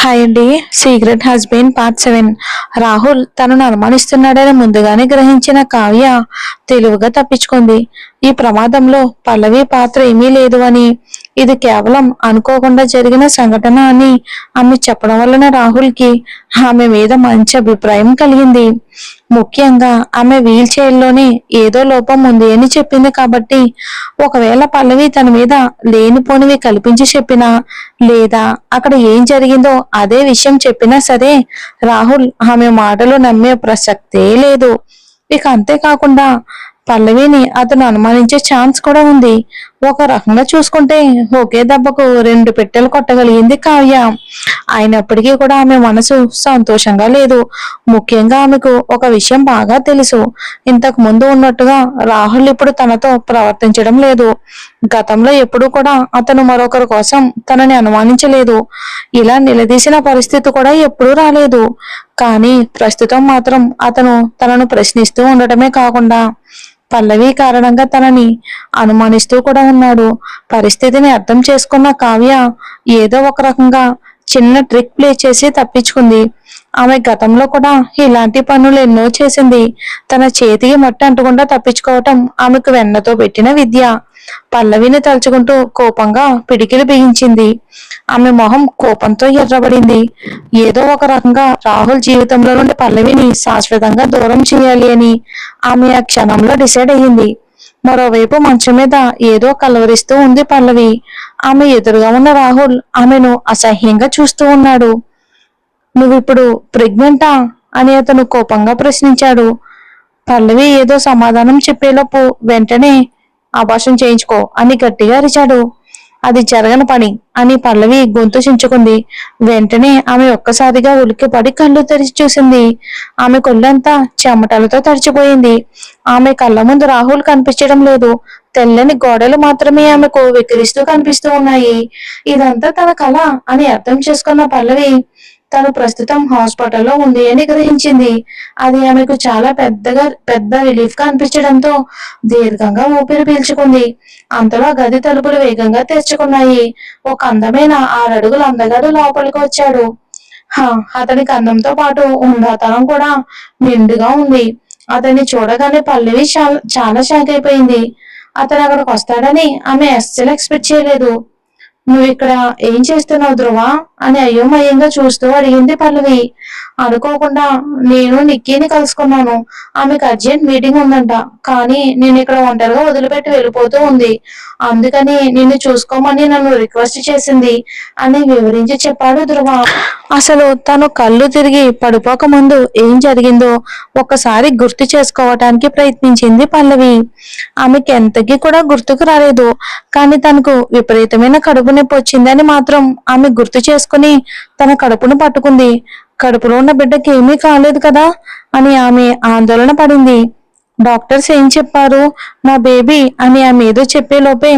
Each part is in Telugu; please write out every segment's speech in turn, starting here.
హాయ్ అండి. Secret husband part 7. రాహుల్ తనను అనుమానిస్తున్నాడని ముందుగానే గ్రహించిన కావ్య తెలివిగా తప్పించుకుంది. ఈ ప్రమాదంలో పల్లవి పాత్ర ఏమీ లేదు అని, ఇది కేవలం అనుకోకుండా జరిగిన సంఘటన అని ఆమె చెప్పడం వలన రాహుల్కి ఆమె మీద మంచి అభిప్రాయం కలిగింది. ముఖ్యంగా ఆమె వీల్ చైర్లోనే ఏదో లోపం ఉంది అని చెప్పింది కాబట్టి, ఒకవేళ పల్లవి తన మీద లేనిపోనివి కల్పించి చెప్పినా, లేదా అక్కడ ఏం జరిగిందో అదే విషయం చెప్పినా సరే, రాహుల్ ఆమె మాటలు నమ్మే ప్రసక్తే లేదు. ఇక అంతేకాకుండా పల్లవిని అతను అనుమానించే ఛాన్స్ కూడా ఉంది. ఒక రకంగా చూసుకుంటే ఒకే దెబ్బకు 2 పెట్టెలు కొట్టగలిగింది కావ్య. అయినప్పటికీ కూడా ఆమె మనసు సంతోషంగా లేదు. ముఖ్యంగా ఆమెకు ఒక విషయం బాగా తెలుసు. ఇంతకు ముందు ఉన్నట్టుగా రాహుల్ ఇప్పుడు తనతో ప్రవర్తించడం లేదు. గతంలో ఎప్పుడూ కూడా అతను మరొకరి కోసం తనని అనుమానించలేదు. ఇలా నిలదీసిన పరిస్థితి కూడా ఎప్పుడూ రాలేదు. కానీ ప్రస్తుతం మాత్రం అతను తనను ప్రశ్నిస్తూ ఉండటమే కాకుండా పల్లవి కారణంగా తనని అనుమానిస్తూ కూడా ఉన్నాడు. పరిస్థితిని అర్థం చేసుకున్న కావ్య ఏదో ఒక రకంగా చిన్న ట్రిక్ ప్లే చేసి తప్పించుకుంది. ఆమె గతంలో కూడా ఇలాంటి పనులు ఎన్నో చేసింది. తన చేతికి మట్టి అంటకుండా తప్పించుకోవటం ఆమెకు వెన్నతో పెట్టిన విద్య. పల్లవిని తలుచుకుంటూ కోపంగా పిడికిలు బిగించింది. ఆమె మొహం కోపంతో ఎర్రబడింది. ఏదో ఒక రకంగా రాహుల్ జీవితంలో నుండి పల్లవిని శాశ్వతంగా దూరం చేయాలి అని ఆమె ఆ క్షణంలో డిసైడ్ అయ్యింది. మరోవైపు మంచం మీద ఏదో కలవరిస్తూ ఉంది పల్లవి. ఆమె ఎదురుగా ఉన్న రాహుల్ ఆమెను అసహ్యంగా చూస్తూ ఉన్నాడు. నువ్విప్పుడు ప్రెగ్నెంటా అని అతను కోపంగా ప్రశ్నించాడు. పల్లవి ఏదో సమాధానం చెప్పేలోపు వెంటనే అబార్షన్ చేయించుకో అని గట్టిగా అరిచాడు. అది జరగని పని అని పల్లవి గొంతు చించుకుంది. వెంటనే ఆమె ఒక్కసారిగా ఉలిక్కిపడి కళ్ళు తెరిచి చూసింది. ఆమె కొళ్ళంతా చెమటలతో తడిచిపోయింది. ఆమె కళ్ళ ముందు రాహుల్ కనిపించడం లేదు. తెల్లని గోడలు మాత్రమే ఆమెకు వికరిస్తూ కనిపిస్తూ ఉన్నాయి. ఇదంతా తన కళ అని అర్థం చేసుకున్న పల్లవి తను ప్రస్తుతం హాస్పిటల్లో ఉంది అని గ్రహించింది. అది ఆమెకు చాలా పెద్ద రిలీఫ్ గా అనిపించడంతో దీర్ఘంగా ఊపిరి పీల్చుకుంది. అంతలో గది తలుపులు వేగంగా తెరుచుకున్నాయి. ఒక అందమైన 6 అడుగుల అందగాడు లోపలికి వచ్చాడు. అతనికి అందంతో పాటు ఉందాతనం కూడా నిండుగా ఉంది. అతన్ని చూడగానే పల్లవి చాలా షాక్ అయిపోయింది. అతను అక్కడికి వస్తాడని ఆమె అస్సలు ఎక్స్పెక్ట్ చేయలేదు. నువ్వు ఇక్కడ ఏం చేస్తున్నావు ధ్రువ అని అయోమయంగా చూస్తూ అడిగింది పల్లవి. అనుకోకుండా నేను నిక్కీని కలుసుకున్నాను. ఆమెకు అర్జెంట్ మీటింగ్ ఉందంట. కానీ నేను ఇక్కడ ఒంటరిగా వదిలిపెట్టి వెళ్ళిపోతూ ఉంది. అందుకని నిన్ను చూసుకోమని నన్ను రిక్వెస్ట్ చేసింది అని వివరించి చెప్పాడు ధ్రువ. అసలు తను కళ్ళు తిరిగి పడిపోక ముందు ఏం జరిగిందో ఒక్కసారి గుర్తు చేసుకోవటానికి ప్రయత్నించింది పల్లవి. ఆమెకి ఎంతకీ కూడా గుర్తుకు రాలేదు. కానీ తనకు విపరీతమైన కడుపు నొప్పి వచ్చిందని మాత్రం ఆమె గుర్తు చేసుకుని తన కడుపును పట్టుకుంది. కడుపులో ఉన్న బిడ్డకి ఏమీ కాలేదు కదా అని ఆమె ఆందోళన పడింది. డాక్టర్స్ ఏం చెప్పారు? నా బేబీ అని ఆమె ఏదో చెప్పేలోపే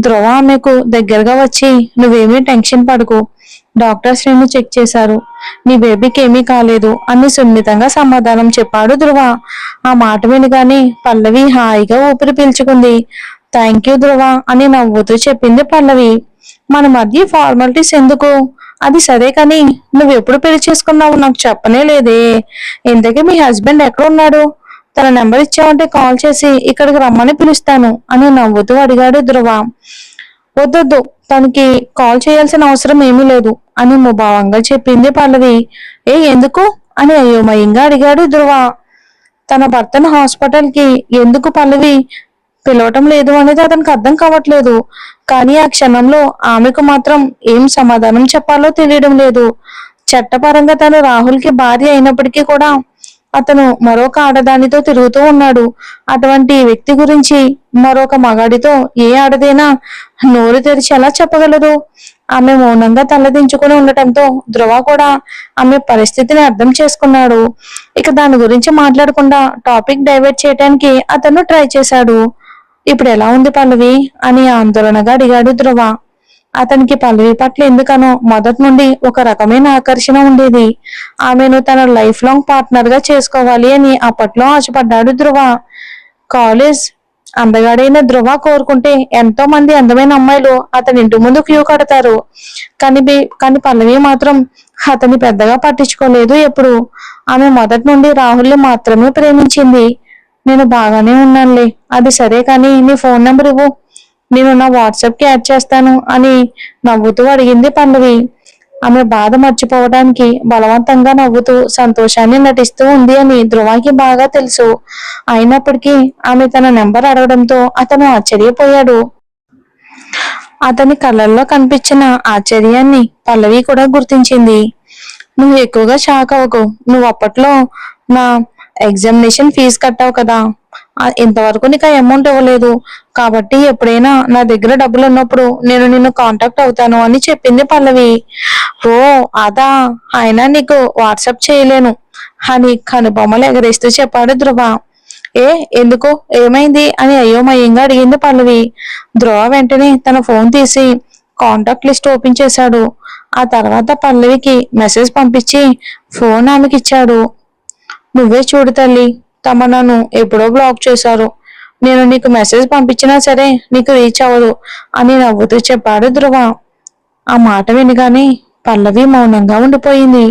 ధ్రువ ఆమెకు దగ్గరగా వచ్చి నువ్వేమీ టెన్షన్ పడకు, డాక్టర్స్ నిన్ను చెక్ చేశారు, నీ బేబీకి ఏమీ కాలేదు అని సున్నితంగా సమాధానం చెప్పాడు ధ్రువ. ఆ మాట వినగానే పల్లవి హాయిగా ఊపిరి పీల్చుకుంది. థ్యాంక్ యూ ధ్రువ అని నవ్వుతూ చెప్పింది పల్లవి. మన మధ్య ఫార్మాలిటీస్ ఎందుకు? అది సరే కానీ నువ్వెప్పుడు పెళ్లి చేసుకున్నావు నాకు చెప్పనే లేదే. ఇంతకీ మీ హస్బెండ్ ఎక్కడ ఉన్నాడు? తన నెంబర్ ఇచ్చావంటే కాల్ చేసి ఇక్కడికి రమ్మని పిలుస్తాను అని నవ్వుతూ అడిగాడు ధ్రువ. వద్దొద్దు, తనకి కాల్ చేయాల్సిన అవసరం ఏమీ లేదు అని ముభావంగా చెప్పింది పల్లవి. ఎందుకు అని అయోమయంగా అడిగాడు ధ్రువ. తన భర్తను హాస్పిటల్ కి ఎందుకు పల్లవి పిలవటం లేదు అనేది అతనికి అర్థం కావట్లేదు. కానీ ఆ క్షణంలో ఆమెకు మాత్రం ఏం సమాధానం చెప్పాలో తెలియడం లేదు. చట్టపరంగా తను రాహుల్ కి భార్య అయినప్పటికీ కూడా అతను మరొక ఆడదానితో తిరుగుతూ ఉన్నాడు. అటువంటి వ్యక్తి గురించి మరొక మగాడితో ఏ ఆడదైనా నోరు తెరిచి ఎలా చెప్పగలదు? ఆమె మౌనంగా తలదించుకుని ఉండటంతో ధ్రువ కూడా ఆమె పరిస్థితిని అర్థం చేసుకున్నాడు. ఇక దాని గురించి మాట్లాడకుండా టాపిక్ డైవర్ట్ చేయడానికి అతను ట్రై చేశాడు. ఇప్పుడు ఎలా ఉంది పల్లవి అని ఆందోళనగా అడిగాడు ధ్రువ. అతనికి పల్లవి పట్ల ఎందుకనో మొదటి నుండి ఒక రకమైన ఆకర్షణ ఉండేది. ఆమెను తన లైఫ్ లాంగ్ పార్ట్నర్ గా చేసుకోవాలి అని అప్పట్లో ఆశపడ్డాడు ధ్రువ. కాలేజ్ అందగాడైన ధ్రువ కోరుకుంటే ఎంతో మంది అందమైన అమ్మాయిలు అతని ఇంటి ముందు క్యూ కడతారు. కానీ పల్లవి మాత్రం అతన్ని పెద్దగా పట్టించుకోలేదు ఎప్పుడు. ఆమె మొదటి నుండి రాహుల్ని మాత్రమే ప్రేమించింది. నేను బాగానే ఉన్నానులే, అది సరే కానీ నీ ఫోన్ నెంబర్ ఇవ్వు, నేను నా వాట్సాప్ కి యాడ్ చేస్తాను అని నవ్వుతూ అడిగింది పల్లవి. ఆమె బాధ మర్చిపోవడానికి బలవంతంగా నవ్వుతూ సంతోషాన్ని నటిస్తూ ఉంది అని ధ్రువకి బాగా తెలుసు. అయినప్పటికీ ఆమె తన నెంబర్ అడగడంతో అతను ఆశ్చర్యపోయాడు. అతని కళ్ళల్లో కనిపించిన ఆశ్చర్యాన్ని పల్లవి కూడా గుర్తించింది. నువ్వు ఎక్కువగా షాక్ అవ్వకు, నువ్వు అప్పట్లో నా ఎగ్జామినేషన్ ఫీజు కట్టావు కదా, ఇంతవరకు నీకు ఆ అమౌంట్ ఇవ్వలేదు, కాబట్టి ఎప్పుడైనా నా దగ్గర డబ్బులు ఉన్నప్పుడు నేను నిన్ను కాంటాక్ట్ అవుతాను అని చెప్పింది పల్లవి. ఓ అదా, అయినా నీకు వాట్సాప్ చేయలేను అని కనుబొమ్మలు ఎగరేస్తూ చెప్పాడు ధ్రువ. ఏ ఎందుకు, ఏమైంది అని అయోమయంగా అడిగింది పల్లవి. ధ్రువ వెంటనే తన ఫోన్ తీసి కాంటాక్ట్ లిస్ట్ ఓపెన్ చేశాడు. ఆ తర్వాత పల్లవికి మెసేజ్ పంపించి ఫోన్ ఆమెకి ఇచ్చాడు. నువ్వే చూడు తల్లి, నన్ను ఎప్పుడో బ్లాక్ చేశారు, నేను నీకు మెసేజ్ పంపించినా సరే నీకు రీచ్ అవ్వదు అని నవ్వుతూ చెప్పాడు ధ్రువ. ఆ మాట వినగానే పల్లవి మౌనంగా ఉండిపోయింది.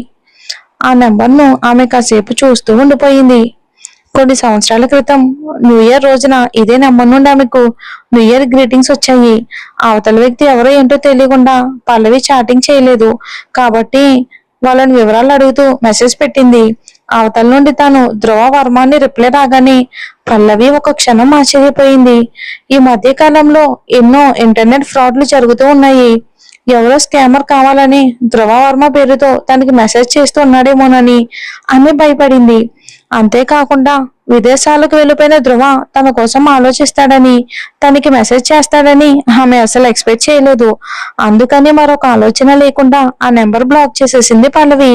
ఆ నెంబర్ను ఆమె కాసేపు చూస్తూ ఉండిపోయింది. కొన్ని సంవత్సరాల క్రితం న్యూ ఇయర్ రోజున ఇదే నెంబర్ నుండి ఆమెకు న్యూ ఇయర్ గ్రీటింగ్స్ వచ్చాయి. అవతల వ్యక్తి ఎవరో ఏంటో తెలియకుండా పల్లవి చాటింగ్ చేయలేదు కాబట్టి వాళ్ళని వివరాలు అడుగుతూ మెసేజ్ పెట్టింది. అవతల నుండి తాను ధ్రువ వర్మాన్ని రిప్లై రాగానే పల్లవి ఒక క్షణం ఆశ్చర్యపోయింది. ఈ మధ్య కాలంలో ఎన్నో ఇంటర్నెట్ ఫ్రాడ్లు జరుగుతూ ఉన్నాయి. ఎవరో స్కామర్ కావాలని ధ్రువ వర్మ పేరుతో తనకి మెసేజ్ చేస్తూ ఉన్నాడేమోనని ఆమె భయపడింది. అంతేకాకుండా విదేశాలకు వెళ్ళిపోయిన ధ్రువ తన కోసం ఆలోచిస్తాడని, తనకి మెసేజ్ చేస్తాడని ఆమె అసలు ఎక్స్పెక్ట్ చేయలేదు. అందుకని మరొక ఆలోచన లేకుండా ఆ నెంబర్ బ్లాక్ చేసేసింది పల్లవి.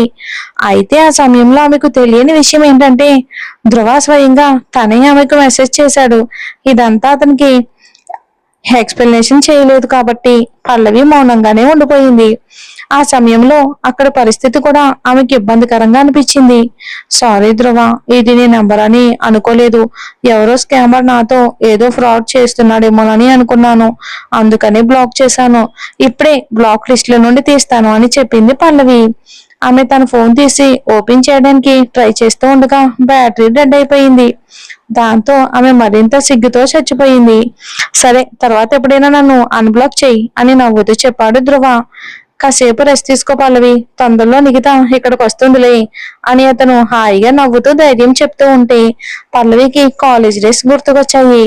అయితే ఆ సమయంలో ఆమెకు తెలియని విషయం ఏంటంటే ధ్రువ స్వయంగా తనే ఆమెకు మెసేజ్ చేశాడు. ఇదంతా అతనికి ఎక్స్ప్లెనేషన్ చేయలేదు కాబట్టి పల్లవి మౌనంగానే ఉండిపోయింది. ఆ సమయంలో అక్కడ పరిస్థితి కూడా ఆమెకి ఇబ్బందికరంగా అనిపించింది. సారీ ధ్రువ, ఇది నీ నెంబర్ అని అనుకోలేదు, ఎవరో స్కామర్ నాతో ఏదో ఫ్రాడ్ చేస్తున్నాడేమోనని అనుకున్నాను, అందుకని బ్లాక్ చేశాను, ఇప్పుడే బ్లాక్ లిస్ట్ లో నుండి తీస్తాను అని చెప్పింది పల్లవి. ఆమె తన ఫోన్ తీసి ఓపెన్ చేయడానికి ట్రై చేస్తూ ఉండగా బ్యాటరీ డెడ్ అయిపోయింది. దాంతో ఆమె మరింత సిగ్గుతో చచ్చిపోయింది. సరే, తర్వాత ఎప్పుడైనా నన్ను అన్బ్లాక్ చెయ్యి అని నవ్వుతూ చెప్పాడు ధ్రువ. కాసేపు రెస్ట్ తీసుకో పల్లవి, తొందరలో నిగితా ఇక్కడికి వస్తుందిలే అని అతను హాయిగా నవ్వుతూ ధైర్యం చెప్తూ ఉంటే పల్లవికి కాలేజ్ డేస్ గుర్తుకొచ్చాయి.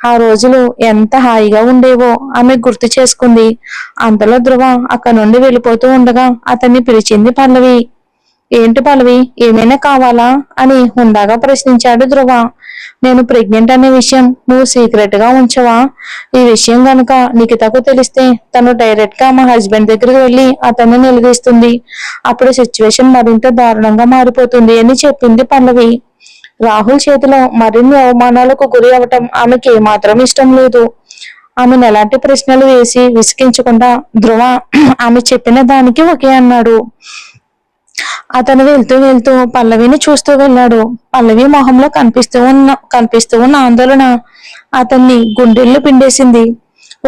ఆ రోజులు ఎంత హాయిగా ఉండేవో ఆమె గుర్తు చేసుకుంది. అంతలో ధ్రువ అక్కడి నుండి వెళ్ళిపోతూ ఉండగా అతన్ని పిలిచింది పల్లవి. ఏంటి పల్లవి, ఏమైనా కావాలా అని హుందాగా ప్రశ్నించాడు ధ్రువ. నేను ప్రెగ్నెంట్ అనే విషయం నువ్వు సీక్రెట్ గా ఉంచవా? ఈ విషయం గనుక నిఖితకు తెలిస్తే తను డైరెక్ట్ గా మా హస్బెండ్ దగ్గరికి వెళ్ళి అతన్ని నిలదీస్తుంది. అప్పుడు సిచ్యువేషన్ మరింత దారుణంగా మారిపోతుంది అని చెప్పింది పల్లవి. రాహుల్ చేతిలో మరిన్ని అవమానాలకు గురి అవటం ఆమెకి ఏమాత్రం ఇష్టం లేదు. ఆమెను ఎలాంటి ప్రశ్నలు వేసి విసిగించకుండా ధ్రువ ఆమె చెప్పిన దానికి ఒకే అన్నాడు. అతను వెళ్తూ వెళ్తూ పల్లవిని చూస్తూ వెళ్ళాడు. పల్లవి మొహంలో కనిపిస్తూ ఉన్న ఆందోళన అతన్ని గుండెల్లో పిండేసింది.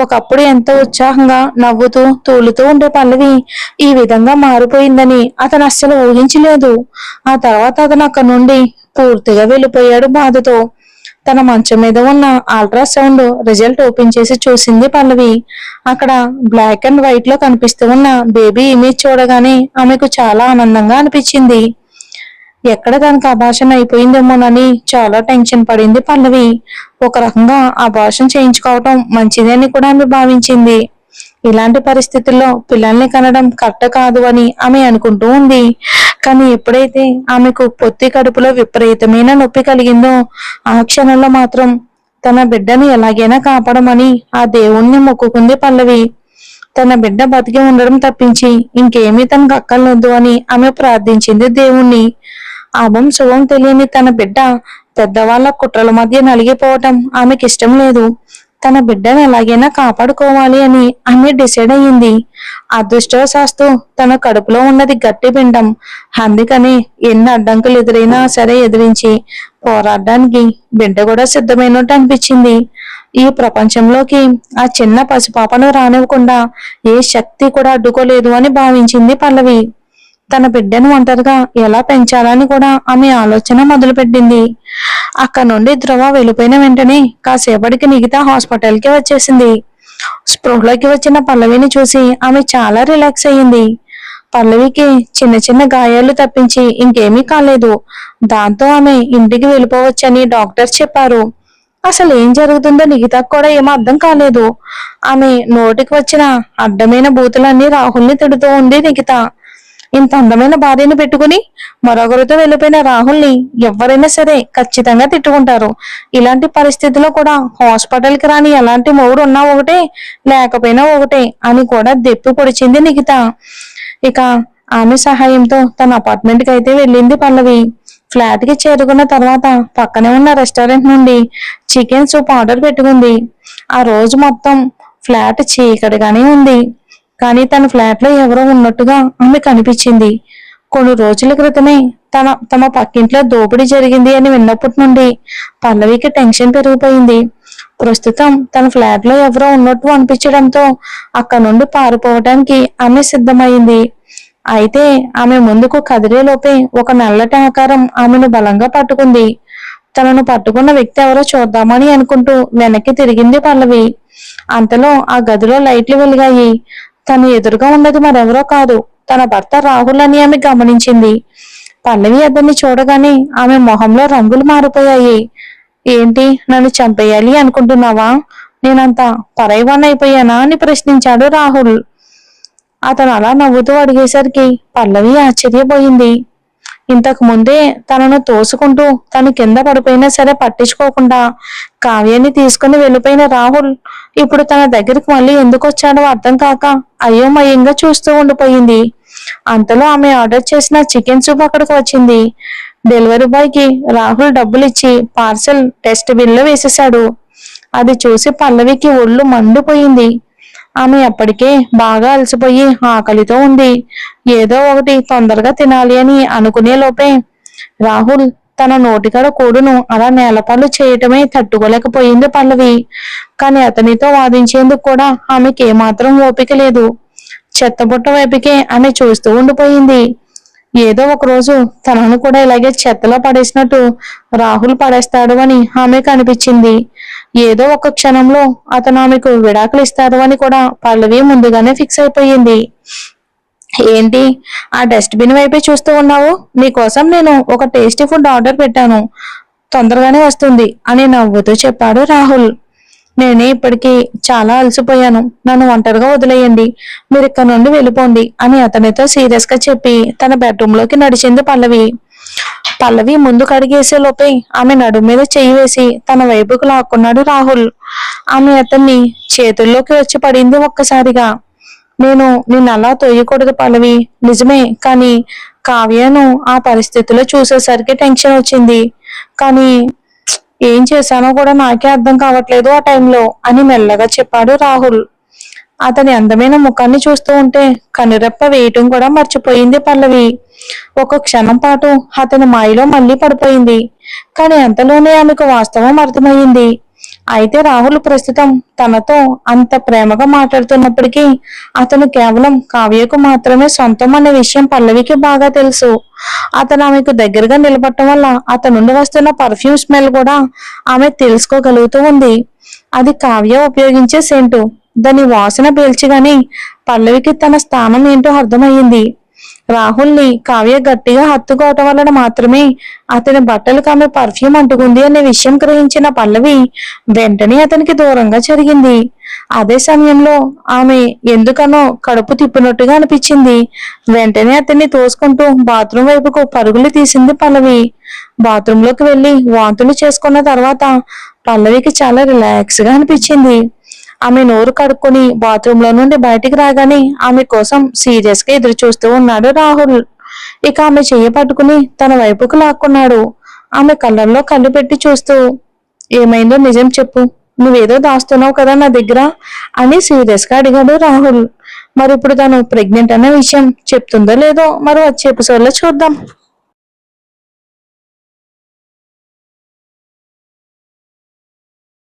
ఒకప్పుడు ఎంతో ఉత్సాహంగా నవ్వుతూ తూలుతూ ఉండే పల్లవి ఈ విధంగా మారిపోయిందని అతను అస్సలు ఊహించలేదు. ఆ తర్వాత అతను అక్కడి నుండి పూర్తిగా వెళ్ళిపోయాడు బాధతో. తన మంచం మీద ఉన్న అల్ట్రాసౌండ్ రిజల్ట్ ఓపెన్ చేసి చూసింది పల్లవి. అక్కడ బ్లాక్ అండ్ వైట్ లో కనిపిస్తూ ఉన్న బేబీ ఇమేజ్ చూడగానే ఆమెకు చాలా ఆనందంగా అనిపించింది. ఎక్కడ తనకు అభాషణ అయిపోయిందేమోనని చాలా టెన్షన్ పడింది పల్లవి. ఒక రకంగా అభాషణ చేయించుకోవటం మంచిదని కూడా ఆమె భావించింది. ఇలాంటి పరిస్థితుల్లో పిల్లల్ని కనడం కరెక్ట్ కాదు అని ఆమె అనుకుంటూ ఉంది. కానీ ఎప్పుడైతే ఆమెకు పొత్తి కడుపులో విపరీతమైన నొప్పి కలిగిందో ఆ క్షణంలో మాత్రం తన బిడ్డను ఎలాగైనా కాపాడమని ఆ దేవుణ్ణి మొక్కుకుంది పల్లవి. తన బిడ్డ బతికి ఉండడం తప్పించి ఇంకేమీ తనకు అక్కర్లేదు అని ఆమె ప్రార్థించింది దేవుణ్ణి. అభం శుభం తెలియని తన బిడ్డ పెద్దవాళ్ల కుట్రల మధ్య నలిగిపోవటం ఆమెకి ఇష్టం లేదు. తన బిడ్డను ఎలాగైనా కాపాడుకోవాలి అని ఆమె డిసైడ్ అయ్యింది. అదృష్టవశాస్తు తన కడుపులో ఉన్నది గట్టి పిండం. అందుకని ఎన్ని అడ్డంకులు ఎదురైనా సరే ఎదిరించి పోరాడడానికి బిడ్డ కూడా సిద్ధమైనట్టు అనిపించింది. ఈ ప్రపంచంలోకి ఆ చిన్న పసిపాపను రానివ్వకుండా ఏ శక్తి కూడా అడ్డుకోలేదు అని భావించింది పల్లవి. తన బిడ్డను ఒంటరిగా ఎలా పెంచాలని కూడా ఆమె ఆలోచన మొదలుపెట్టింది. అక్కడ నుండి ధ్రువ వెళ్ళిపోయిన వెంటనే కాసేపటికి నిగిత హాస్పిటల్కి వచ్చేసింది. స్పృహలోకి వచ్చిన పల్లవిని చూసి ఆమె చాలా రిలాక్స్ అయ్యింది. పల్లవికి చిన్న చిన్న గాయాలు తప్పించి ఇంకేమీ కాలేదు. దాంతో ఆమె ఇంటికి వెళ్ళిపోవచ్చని డాక్టర్ చెప్పారు. అసలు ఏం జరుగుతుందో నిగితకు కూడా ఏమో అర్థం కాలేదు. ఆమె నోటికి వచ్చిన అడ్డమైన బూతులన్నీ రాహుల్ని తిడుతూ ఉంది నిగిత. ఇంత అందమైన భార్యను పెట్టుకుని మరొకరితో వెళ్ళిపోయిన రాహుల్ని ఎవరైనా సరే ఖచ్చితంగా తిట్టుకుంటారు. ఇలాంటి పరిస్థితిలో కూడా హాస్పిటల్కి రాని ఎలాంటి మొగుడు ఉన్నా ఒకటే, లేకపోయినా ఒకటే అని కూడా దెప్పి పొడిచింది నిగిత. ఇక ఆమె సహాయంతో తన అపార్ట్మెంట్ కి అయితే వెళ్ళింది పల్లవి. ఫ్లాట్ కి చేరుకున్న తర్వాత పక్కనే ఉన్న రెస్టారెంట్ నుండి చికెన్ సూప్ ఆర్డర్ పెట్టుకుంది. ఆ రోజు మొత్తం ఫ్లాట్ చీకటిగానే ఉంది. కానీ తన ఫ్లాట్ లో ఎవరో ఉన్నట్టుగా ఆమె కనిపించింది. కొన్ని రోజుల క్రితమే తమ పక్కింట్లో దోపిడీ జరిగింది అని విన్నప్పటి నుండి పల్లవికి టెన్షన్ పెరిగిపోయింది. ప్రస్తుతం తన ఫ్లాట్ లో ఎవరో ఉన్నట్టు అనిపించడంతో అక్కడ నుండి పారిపోవడానికి ఆమె సిద్ధమైంది. అయితే ఆమె ముందుకు కదిలేలోపే ఒక నల్లటి ఆకారం ఆమెను బలంగా పట్టుకుంది. తనను పట్టుకున్న వ్యక్తి ఎవరో చూద్దామని అనుకుంటూ వెనక్కి తిరిగింది పల్లవి. అంతలో ఆ గదిలో లైట్లు వెలిగాయి. తను ఎదురుగా ఉన్నది మరెవరో కాదు, తన భర్త రాహుల్ అని ఆమె గమనించింది. పల్లవి అతన్ని చూడగానే ఆమె మొహంలో రంగులు మారిపోయాయి. ఏంటి, నన్ను చంపేయాలి అనుకుంటున్నావా? నేనంత పరైవాణ్ణి అయిపోయానా అని ప్రశ్నించాడు రాహుల్. అతను అలా నవ్వుతూ అడిగేసరికి పల్లవి ఆశ్చర్యపోయింది. ఇంతకు ముందే తనను తోసుకుంటూ తను కింద పడిపోయినా సరే పట్టించుకోకుండా కావ్యాన్ని తీసుకుని వెళ్ళిపోయిన రాహుల్ ఇప్పుడు తన దగ్గరికి మళ్ళీ ఎందుకు వచ్చాడో అర్థం కాక అయోమయంగా చూస్తూ ఉండిపోయింది. అంతలో ఆమె ఆర్డర్ చేసిన చికెన్ సూప్ అక్కడికి వచ్చింది. డెలివరీ బాయ్ కి రాహుల్ డబ్బులు ఇచ్చి పార్సెల్ డస్ట్ బిన్ లో వేసేశాడు. అది చూసి పల్లవికి ఒళ్ళు మండిపోయింది. ఆమె అప్పటికే బాగా అలసిపోయి ఆకలితో ఉంది. ఏదో ఒకటి తొందరగా తినాలి అని అనుకునే లోపే రాహుల్ తన నోటికాడ కూడును అలా నేలపాలు చేయటమే తట్టుకోలేకపోయింది పల్లవి. కానీ అతనితో వాదించేందుకు కూడా ఆమెకి ఏమాత్రం ఓపిక లేదు. చెత్తబుట్ట వైపుకే ఆమె చూస్తూ ఉండిపోయింది. ఏదో ఒక రోజు తనను కూడా ఇలాగే చెత్తలో పడేసినట్టు రాహుల్ పడేస్తాడు అని ఆమెకు అనిపించింది. ఏదో ఒక క్షణంలో అతను ఆమెకు విడాకులు ఇస్తాడు అని కూడా పల్లవి ముందుగానే ఫిక్స్ అయిపోయింది. ఏంటి, ఆ డస్ట్ బిన్ వైపే చూస్తూ ఉన్నావు? నీకోసం నేను ఒక టేస్టీ ఫుడ్ ఆర్డర్ పెట్టాను, తొందరగానే వస్తుంది అని నవ్వుతూ చెప్పాడు రాహుల్. నేనే ఇప్పటికీ చాలా అలసిపోయాను, నన్ను ఒంటరిగా వదిలేయండి, మీరు ఇక్కడ నుండి వెళ్ళిపోండి అని అతనితో సీరియస్ గా చెప్పి తన బెడ్రూమ్ లోకి నడిచింది పల్లవి. పల్లవి ముందుకు అడిగేసే లోపే ఆమె నడుము మీద చెయ్యి వేసి తన వైపుకు లాక్కున్నాడు రాహుల్. ఆమె అతన్ని చేతుల్లోకి వచ్చి పడింది ఒక్కసారిగా. నేను నిన్ను అలా తోయకూడదు పల్లవి, నిజమే, కానీ కావ్యను ఆ పరిస్థితిలో చూసేసరికి టెన్షన్ వచ్చింది. కానీ ఏం చేశానో కూడా నాకే అర్థం కావట్లేదు ఆ టైంలో అని మెల్లగా చెప్పాడు రాహుల్. అతని అందమైన ముఖాన్ని చూస్తూ ఉంటే కనురెప్ప వేయటం కూడా మర్చిపోయింది పల్లవి. ఒక క్షణం పాటు అతని మాయలో మళ్ళీ పడిపోయింది. కానీ అంతలోనే ఆమెకు వాస్తవం అర్థమయ్యింది. అయితే రాహుల్ ప్రస్తుతం తనతో అంత ప్రేమగా మాట్లాడుతున్నప్పటికీ అతను కేవలం కావ్యకు మాత్రమే సొంతం అనే విషయం పల్లవికి బాగా తెలుసు. అతను ఆమెకు దగ్గరగా నిలబడటం వల్ల అతని నుండి వస్తున్న పర్ఫ్యూమ్ స్మెల్ కూడా ఆమె తెలుసుకోగలుగుతూ ఉంది. అది కావ్య ఉపయోగించే సెంటు. దాని వాసన పీల్చిగాని పల్లవికి తన స్థానం ఏంటో అర్థమయ్యింది. రాహుల్ని కావ్య గట్టిగా హత్తుకోవటం వలన మాత్రమే అతని బట్టలకు ఆమె పర్ఫ్యూమ్ అంటుకుంది అనే విషయం గ్రహించిన పల్లవి వెంటనే అతనికి దూరంగా జరిగింది. అదే సమయంలో ఆమె ఎందుకనో కడుపు తిప్పినట్టుగా అనిపించింది. వెంటనే అతన్ని తోసుకుంటూ బాత్రూమ్ వైపుకు పరుగులు తీసింది పల్లవి. బాత్రూమ్ లోకి వెళ్లి వాంతులు చేసుకున్న తర్వాత పల్లవికి చాలా రిలాక్స్ గా అనిపించింది. ఆమె నోరు కడుక్కొని బాత్రూమ్ లో నుండి బయటికి రాగానే ఆమె కోసం సీరియస్ గా ఎదురు చూస్తూ ఉన్నాడు రాహుల్. ఇక ఆమె చెయ్యి పట్టుకుని తన వైపుకు లాక్కున్నాడు. ఆమె కళ్ళల్లో కళ్ళు పెట్టి చూస్తూ, ఏమైందో నిజం చెప్పు, నువ్వేదో దాస్తున్నావు కదా నా దగ్గర అని సీరియస్ గా అడిగాడు రాహుల్. మరి ఇప్పుడు తను ప్రెగ్నెంట్ అన్న విషయం చెప్తుందో లేదో మరి వచ్చే ఎపిసోడ్ లో చూద్దాం.